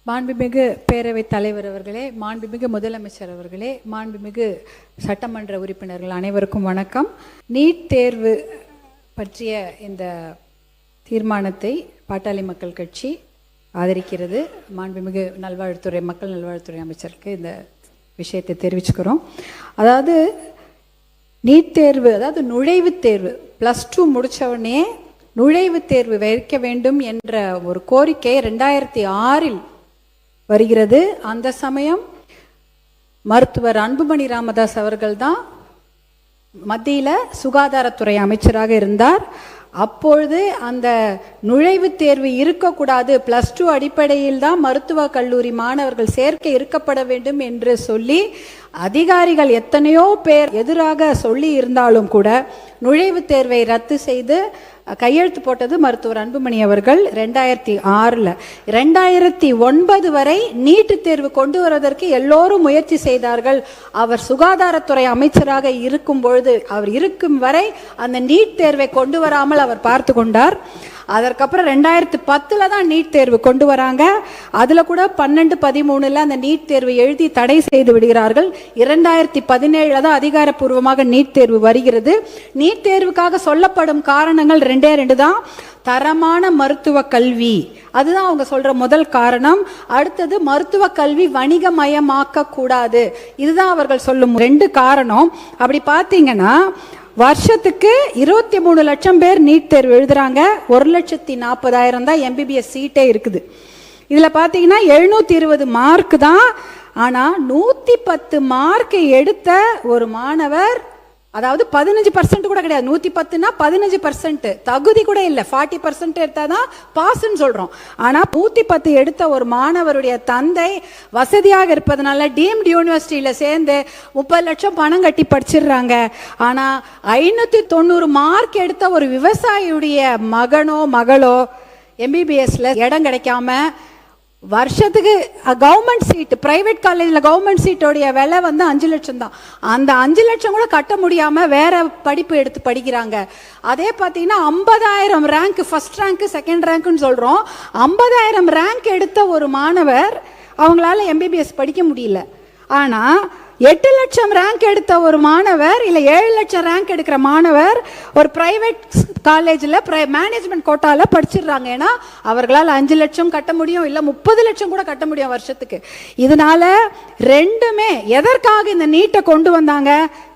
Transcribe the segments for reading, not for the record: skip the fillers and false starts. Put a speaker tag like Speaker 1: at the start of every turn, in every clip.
Speaker 1: மாண்புமிகு பேரவைத் தலைவர் அவர்களே, மாண்புமிகு முதலமைச்சர் அவர்களே, மாண்புமிகு சட்டமன்ற உறுப்பினர்கள் அனைவருக்கும் வணக்கம். நீட் தேர்வு பற்றிய இந்த தீர்மானத்தை பாட்டாளி மக்கள் கட்சி ஆதரிக்கிறது. மாண்புமிகு மக்கள் நல்வாழ்வுத்துறை அமைச்சருக்கு இந்த விஷயத்தை தெரிவிச்சுக்கிறோம். அதாவது நீட் தேர்வு, அதாவது நுழைவுத் தேர்வு, +2 முடித்தவுடனே நுழைவுத் தேர்வு வைக்க வேண்டும் என்ற ஒரு கோரிக்கை 2006 வருகிறது. அந்த சமயம் மருத்துவர் அன்புமணி ராமதாஸ் அவர்கள் தான் மத்தியில் சுகாதாரத்துறை அமைச்சராக இருந்தார். அப்பொழுது அந்த நுழைவுத் தேர்வு இருக்கக்கூடாது, +2 அடிப்படையில் தான் மருத்துவ கல்லூரி மாணவர்கள் சேர்க்கை இருக்கப்பட வேண்டும் என்று சொல்லி அதிகாரிகள் எத்தனையோ பேர் எதிராக சொல்லி இருந்தாலும் கூட நுழைவுத் தேர்வை ரத்து செய்து கையெழுத்து போட்டது மருத்துவர் அன்புமணி அவர்கள் 2006. 2009 வரை நீட்டு தேர்வு கொண்டு வருவதற்கு எல்லோரும் முயற்சி செய்தார்கள். அவர் சுகாதாரத்துறை அமைச்சராக இருக்கும் பொழுது, அவர் இருக்கும் வரை அந்த நீட் தேர்வை கொண்டு வராமல் அவர் பார்த்து கொண்டார். அதற்கப்புறம் 2010 தான் நீட் தேர்வு கொண்டு வராங்க. அதில் கூட 12-13 அந்த நீட் தேர்வு எழுதி தடை செய்து விடுகிறார்கள். 2017 தான் அதிகாரப்பூர்வமாக நீட் தேர்வு வருகிறது. நீட் தேர்வுக்காக சொல்லப்படும் காரணங்கள் 2 தான். தரமான மருத்துவ கல்வி, அதுதான் அவங்க சொல்ற முதல் காரணம். அடுத்தது மருத்துவ கல்வி வணிகமயமாக்க கூடாது, இதுதான் அவர்கள் சொல்லும் 2 காரணம். அப்படி பார்த்தீங்கன்னா வருஷத்துக்கு 23 லட்சம் பேர் நீட் தேர்வு எழுதுறாங்க. 1,40,000 தான் MBBS சீட்டே இருக்குது. இதில் பார்த்தீங்கன்னா 720 மார்க் தான். ஆனால் 110 மார்க் எடுத்த ஒரு மாணவர், அதாவது 15% கூட கிடையாது, 110னா 15%, தகுதி கூட இல்லை, 40% எடுத்தால் தான் பாஸ்ன்னு சொல்கிறோம். ஆனால் 110 எடுத்த ஒரு மாணவருடைய தந்தை வசதியாக இருப்பதனால டீம்டு யூனிவர்சிட்டியில் சேர்ந்து 30 லட்சம் பணம் கட்டி படிச்சிடுறாங்க. ஆனால் 590 மார்க் எடுத்த ஒரு விவசாயியுடைய மகனோ மகளோ MBBSல இடம் கிடைக்காம வருஷத்துக்கு கவர்மெண்ட் சீட், பிரைவேட் காலேஜில் கவர்மெண்ட் சீட்டோடைய விலை 5 லட்சம் தான். அந்த 5 லட்சம் கூட கட்ட முடியாமல் வேற படிப்பு எடுத்து படிக்கிறாங்க. அதே பார்த்தீங்கன்னா 50,000 ரேங்க், ஃபர்ஸ்ட் ரேங்க் செகண்ட் ரேங்க்னு சொல்கிறோம், 50,000 ரேங்க் எடுத்த ஒரு மாணவர் அவங்களால MBBS படிக்க முடியல. ஆனால் 8 லட்சம் ரேங்க் எடுத்த ஒரு மாணவர், இல்லை 7 லட்சம் ரேங்க் எடுக்கிற மாணவர் ஒரு பிரைவேட் காலேஜில் மேனேஜ்மெண்ட் கோட்டாவில் படிச்சிடுறாங்க. ஏன்னா அவர்களால் 5 லட்சம் கட்ட முடியும், இல்லை 30 லட்சம் கூட கட்ட முடியும் வருஷத்துக்கு. இதனால ரெண்டுமே எதற்காக இந்த நீட்டை கொண்டு வந்தாங்க?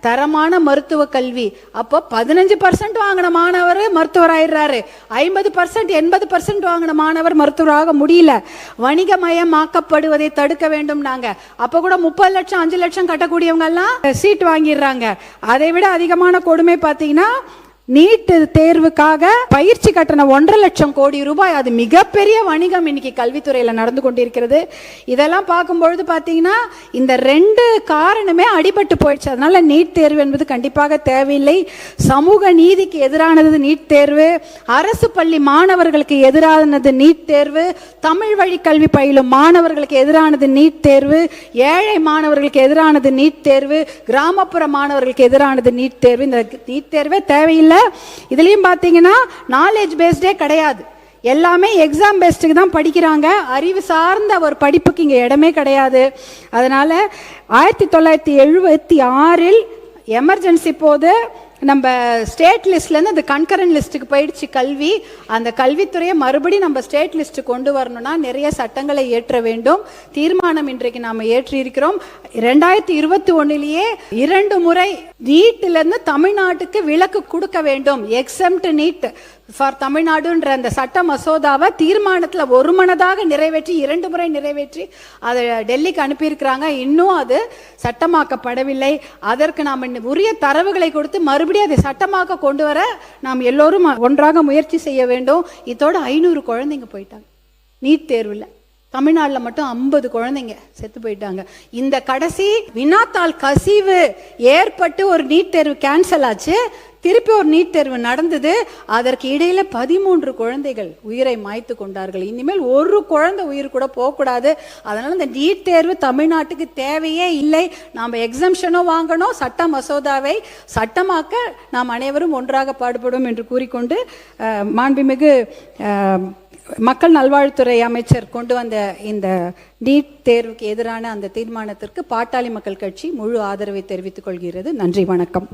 Speaker 1: தரமான மருத்துவ கல்வி. அப்போ 15% வாங்கின மாணவர் மருத்துவர் ஆயிடுறாரு, 50% 80% வாங்கின மாணவர் மருத்துவராக முடியல. வணிகமயமாக்கப்படுவதை தடுக்க வேண்டும். நாங்க அப்போ கூட 30 லட்சம் 5 லட்சம் கட்டக்கூடியவங்க எல்லாம் சீட் வாங்கிடுறாங்க. அதை விட அதிகமான கொடுமை பார்த்தீங்கன்னா நீட் தேர்வுக்காக பயிற்சி கட்டண 1.5 லட்சம் கோடி ரூபாய். அது மிகப்பெரிய வணிகம் இன்னைக்கு கல்வித்துறையில் நடந்து கொண்டிருக்கிறது. இதெல்லாம் பார்க்கும்பொழுது பார்த்தீங்கன்னா இந்த 2 காரணமே அடிபட்டு போயிடுச்சு. அதனால நீட் தேர்வு என்பது கண்டிப்பாக தேவையில்லை. சமூக நீதிக்கு எதிரானது நீட் தேர்வு, அரசு பள்ளி மாணவர்களுக்கு எதிரானது நீட் தேர்வு, தமிழ் வழி கல்வி பயிலும் மாணவர்களுக்கு எதிரானது நீட் தேர்வு, ஏழை மாணவர்களுக்கு எதிரானது நீட் தேர்வு, கிராமப்புற மாணவர்களுக்கு எதிரானது நீட் தேர்வு. இந்த நீட் தேர்வே தேவையில்லை. இதுலயும் பாத்தீங்கன்னா நாலேஜ் பேஸ்டே கிடையாது, எல்லாமே எக்ஸாம் பேஸ்டுக்கு தான் படிக்கிறாங்க. அறிவு சார்ந்த ஒரு படிப்புக்கு இங்க இடமே கிடையாது. அதனால 1976 எமர்ஜென்சி போது நம்ம ஸ்டேட் லிஸ்ட்லேருந்து அந்த கன்கரண்ட் லிஸ்ட்டுக்கு போயிடுச்சு கல்வி. அந்த கல்வித்துறையை மறுபடியும் நம்ம ஸ்டேட் லிஸ்ட்டு கொண்டு வரணும்னா நிறைய சட்டங்களை ஏற்ற வேண்டும். தீர்மானம் இன்றைக்கு நாம் ஏற்றி இருக்கிறோம். 2021 2 முறை நீட்டிலிருந்து தமிழ்நாட்டுக்கு விலக்கு கொடுக்க வேண்டும். எக்ஸம்ட் நீட் ஃபார் தமிழ்நாடுன்ற அந்த சட்ட மசோதாவை தீர்மானத்தில் ஒருமனதாக நிறைவேற்றி 2 முறை நிறைவேற்றி அதை டெல்லிக்கு அனுப்பியிருக்கிறாங்க. இன்னும் அது சட்டமாக்கப்படவில்லை. அதற்கு நாம் உரிய தரவுகளை கொடுத்து மறுபடியும் அதை சட்டமாக்க கொண்டு வர நாம் எல்லோரும் ஒன்றாக முயற்சி செய்ய வேண்டும். இதோட 500 குழந்தைங்க போயிட்டாங்க நீட் தேர்வில். தமிழ்நாட்டில் மட்டும் 50 குழந்தைங்க செத்து போயிட்டாங்க. இந்த கடைசி வினாத்தாள் கசிவு ஏற்பட்டு ஒரு நீட் தேர்வு கேன்சல் ஆச்சு, திருப்பி ஒரு நீட் தேர்வு நடந்தது. அதற்கு இடையில 13 குழந்தைகள் உயிரை மாய்த்து கொண்டார்கள். இனிமேல் ஒரு குழந்தை உயிர் கூட போகக்கூடாது. அதனால இந்த நீட் தேர்வு தமிழ்நாட்டுக்கு தேவையே இல்லை. நாம் எக்ஸம்ஷனும் வாங்கணும், சட்ட மசோதாவை சட்டமாக்க நாம் அனைவரும் ஒன்றாக பாடுபடும் என்று கூறிக்கொண்டு மாண்புமிகு மக்கள் நல்வாழ்வுத்துறை அமைச்சர் கொண்டு வந்த இந்த நீட் தேர்வுக்கு எதிரான அந்த தீர்மானத்திற்கு பாட்டாளி மக்கள் கட்சி முழு ஆதரவை தெரிவித்துக் கொள்கிறது. நன்றி, வணக்கம்.